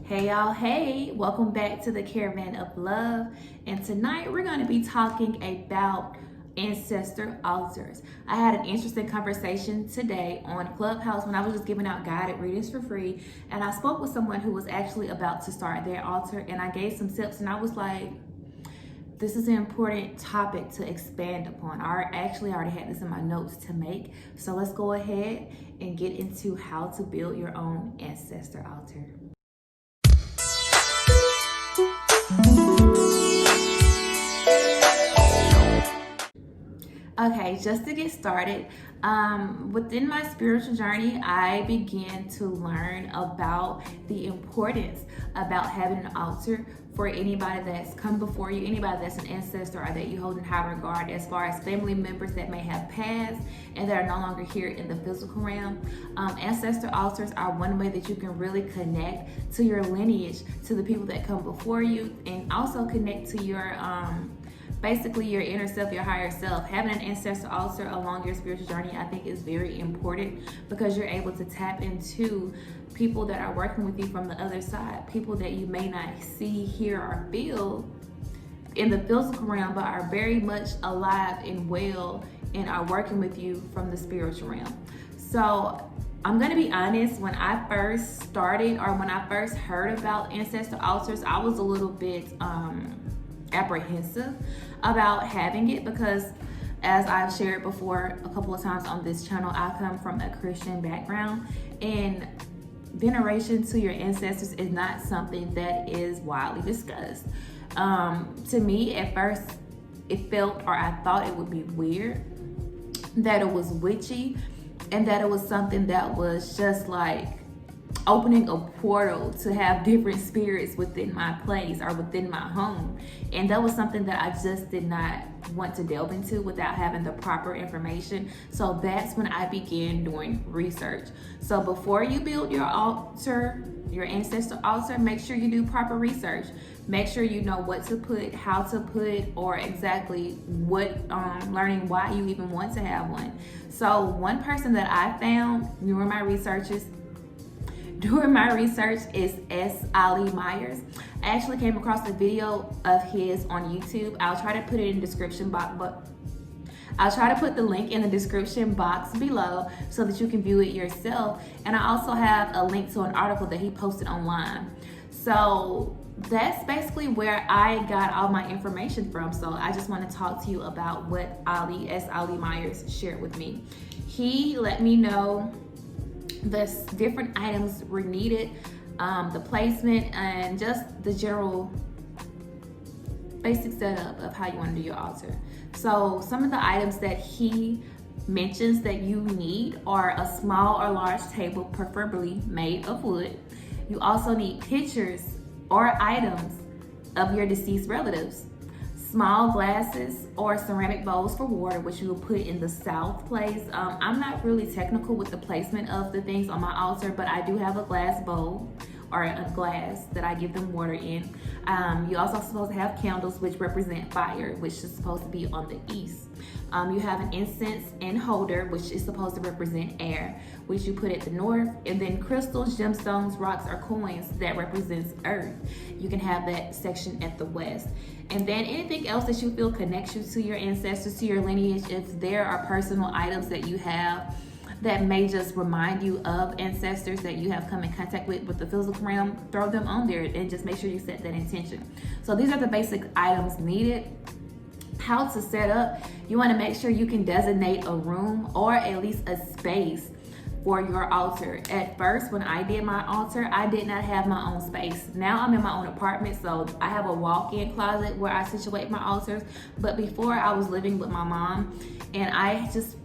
Hey y'all, hey, welcome back to the Caravan of Love. And tonight we're going to be talking about ancestor altars. I had an interesting conversation today on Clubhouse when I was just giving out guided readings for free. And I spoke with someone who was actually about to start their altar, and I gave some tips, and I was like, this is an important topic to expand upon. I actually already had this in my notes to make. So let's go ahead and get into how to build your own ancestor altar. Okay, just to get started, within my spiritual journey, I began to learn about the importance about having an altar for anybody that's come before you, anybody that's an ancestor or that you hold in high regard, as far as family members that may have passed and that are no longer here in the physical realm. Ancestor altars are one way that you can really connect to your lineage, to the people that come before you, and also connect to your basically your inner self, your higher self. Having an ancestor altar along your spiritual journey, I think, is very important because you're able to tap into people that are working with you from the other side, people that you may not see, hear, or feel in the physical realm, but are very much alive and well and are working with you from the spiritual realm. So I'm gonna be honest, when I first started, or when I first heard about ancestor altars, I was a little bit apprehensive about having it because, as I've shared before a couple of times on this channel, I come from a Christian background, and veneration to your ancestors is not something that is widely discussed. To me, at first, it felt, or I thought it would be weird, that it was witchy, and that it was something that was just like opening a portal to have different spirits within my place or within my home. And that was something that I just did not want to delve into without having the proper information. So that's when I began doing research. So before you build your altar, your ancestor altar, make sure you do proper research. Make sure you know what to put, how to put, or exactly what, learning why you even want to have one. So one person that I found during my research is S. Ali Myers. I actually came across a video of his on YouTube. I'll try to put it in the description box, but I'll try to put the link in the description box below so that you can view it yourself. And I also have a link to an article that he posted online. So that's basically where I got all my information from. So I just want to talk to you about what S. Ali Myers shared with me. He let me know the different items were needed, the placement, and just the general basic setup of how you want to do your altar. So some of the items that he mentions that you need are a small or large table, preferably made of wood. You also need pictures or items of your deceased relatives, small glasses or ceramic bowls for water, which you will put in the south place. I'm not really technical with the placement of the things on my altar, but I do have a glass bowl or a glass that I give them water in. You also supposed to have candles, which represent fire, which is supposed to be on the east. You have an incense and holder, which is supposed to represent air, which you put at the north, and then crystals, gemstones, rocks, or coins that represents earth. You can have that section at the west. And then anything else that you feel connects you to your ancestors, to your lineage, if there are personal items that you have that may just remind you of ancestors that you have come in contact with the physical realm, throw them on there and just make sure you set that intention. So these are the basic items needed. How to set up, you want to make sure you can designate a room or at least a space for your altar. At first, when I did my altar, I did not have my own space. Now I'm in my own apartment, so I have a walk-in closet where I situate my altars. But before, I was living with my mom, and I just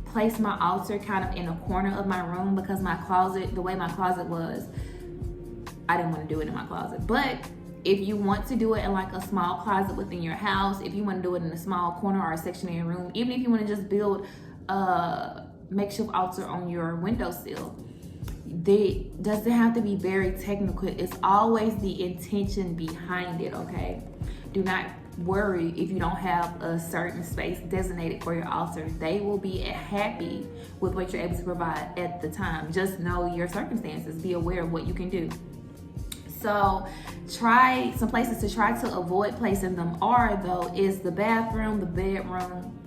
placed my altar kind of in a corner of my room because my closet, the way my closet was, I didn't want to do it in my closet. But if you want to do it in like a small closet within your house, if you want to do it in a small corner or a section in your room, even if you want to just build a makeshift altar on your windowsill, they doesn't have to be very technical. It's always the intention behind it, okay? Do not worry if you don't have a certain space designated for your altar. They will be happy with what you're able to provide at the time. Just know your circumstances. Be aware of what you can do. So try some places to try to avoid placing them are though is the bathroom, the bedroom,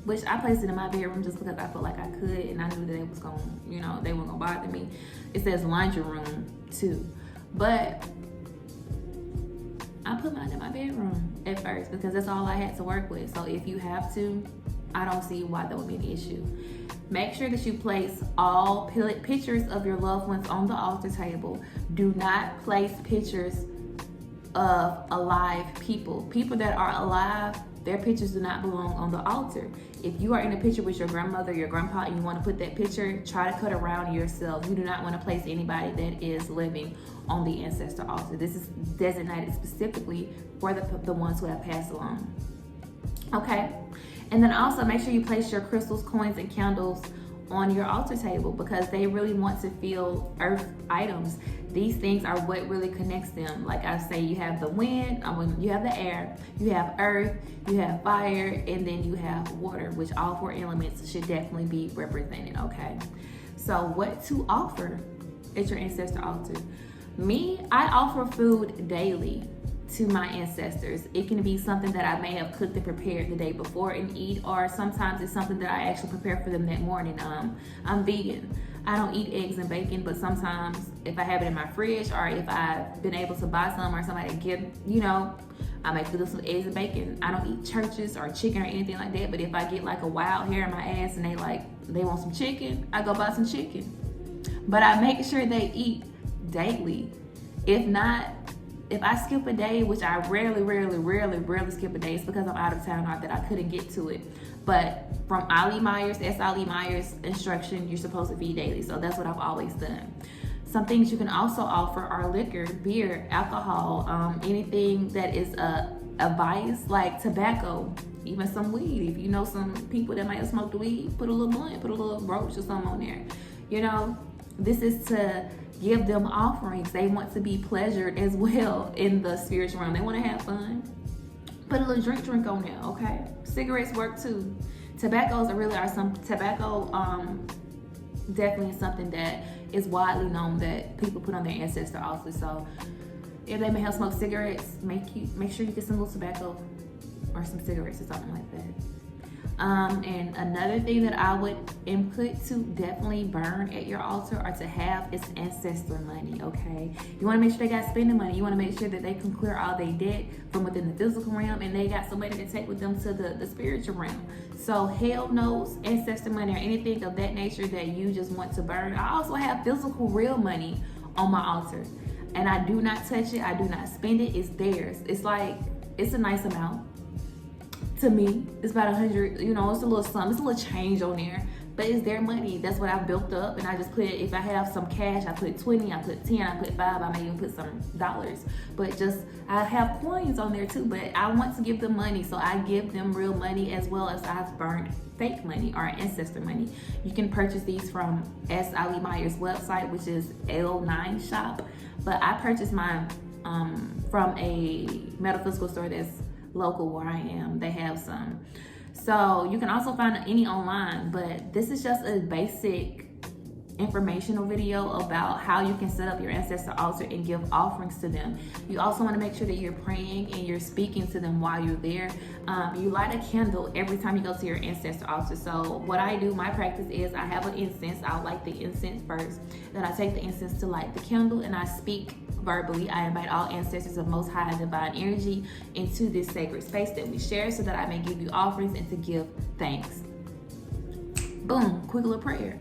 which I placed it in my bedroom just because I felt like I could, and I knew that it was gonna, you know, they weren't gonna bother me. It says laundry room too, but I put mine in my bedroom at first because that's all I had to work with. So if you have to, I don't see why that would be an issue. Make sure that you place all pictures of your loved ones on the altar table. Do not place pictures of alive people. People that are alive, their pictures do not belong on the altar. If you are in a picture with your grandmother, your grandpa, and you want to put that picture, try to cut around yourself. You do not want to place anybody that is living on the ancestor altar. This is designated specifically for the ones who have passed along. Okay? And then also make sure you place your crystals, coins, and candles on your altar table because they really want to feel earth items. These things are what really connects them. Like I say, you have the wind, you have the air, you have earth, you have fire, and then you have water, which all 4 elements should definitely be represented, okay? So what to offer at your ancestor altar? Me, I offer food daily to my ancestors. It can be something that I may have cooked and prepared the day before and eat, or sometimes it's something that I actually prepare for them that morning. I'm vegan. I don't eat eggs and bacon, but sometimes if I have it in my fridge or if I've been able to buy some or somebody give, you know, I may cook some eggs and bacon. I don't eat churches or chicken or anything like that, but if I get like a wild hair in my ass and they want some chicken, I go buy some chicken. But I make sure they eat daily. If not, if I skip a day, which I rarely skip a day, it's because I'm out of town or that I couldn't get to it. But from Ali Myers instruction, you're supposed to feed daily. So that's what I've always done. Some things you can also offer are liquor, beer, alcohol, anything that is a vice like tobacco, even some weed. If you know some people that might have smoked weed, put a little blunt, put a little roach or something on there. You know, this is to give them offerings. They want to be pleasured as well in the spiritual realm. They want to have fun. Put a little drink on there, okay? Cigarettes work too. Tobacco definitely is something that is widely known that people put on their ancestor altar. So if they may have smoked cigarettes, make sure you get some little tobacco or some cigarettes or something like that. And another thing that I would input to definitely burn at your altar or to have is ancestor money, okay? You want to make sure they got spending money. You want to make sure that they can clear all their debt from within the physical realm and they got somebody to take with them to the spiritual realm. So hell knows ancestor money or anything of that nature that you just want to burn. I also have physical real money on my altar and I do not touch it. I do not spend it. It's theirs. It's a nice amount. To me, it's about 100, you know, it's a little something, it's a little change on there, but it's their money. That's what I've built up, and I just put it, if I have some cash, I put 20, I put 10, I put 5, I may even put some dollars, but just, I have coins on there too, but I want to give them money, so I give them real money as well as I've burned fake money or ancestor money. You can purchase these from S. Ali Myers' website, which is L9 Shop, but I purchased mine from a metaphysical store that's local where I am. They have some. So you can also find any online, but this is just a basic informational video about how you can set up your ancestor altar and give offerings to them. You also want to make sure that you're praying and you're speaking to them while you're there. You light a candle every time you go to your ancestor altar. So what I do, my practice is I have an incense. I'll light the incense first. Then I take the incense to light the candle and I speak verbally. I invite all ancestors of most high divine energy into this sacred space that we share so that I may give you offerings and to give thanks. Boom, quick little prayer.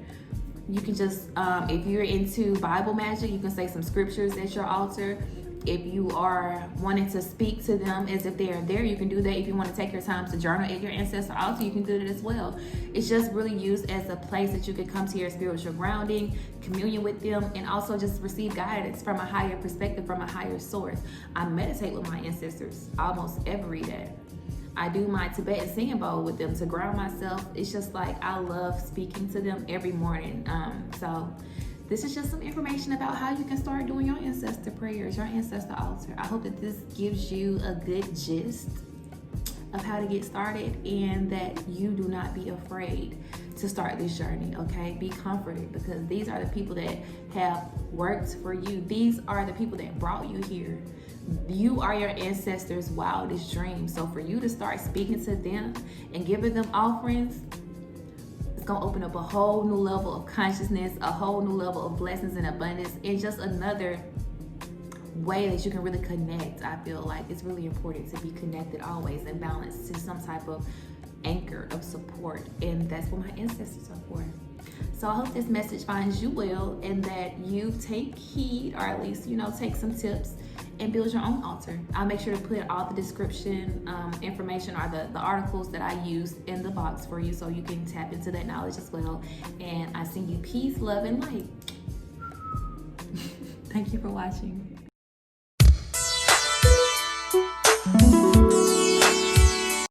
You can just, if you're into Bible magic, you can say some scriptures at your altar. If you are wanting to speak to them as if they are there, you can do that. If you want to take your time to journal at your ancestor altar, you can do that as well. It's just really used as a place that you can come to your spiritual grounding, communion with them, and also just receive guidance from a higher perspective, from a higher source. I meditate with my ancestors almost every day. I do my Tibetan singing bowl with them to ground myself. It's just like I love speaking to them every morning. So this is just some information about how you can start doing your ancestor prayers, your ancestor altar. I hope that this gives you a good gist of how to get started and that you do not be afraid to start this journey, okay? Be comforted, because these are the people that have worked for you. These are the people that brought you here. You are your ancestors' wildest dreams. So for you to start speaking to them and giving them offerings, it's gonna open up a whole new level of consciousness, a whole new level of blessings and abundance, and just another way that you can really connect. I feel like it's really important to be connected always and balanced to some type of anchor of support, and that's what my ancestors are for. So I hope this message finds you well, and that you take heed, or at least, take some tips and build your own altar. I'll make sure to put all the description information, or the articles that I used in the box for you, so you can tap into that knowledge as well. And I send you peace, love, and light. Thank you for watching.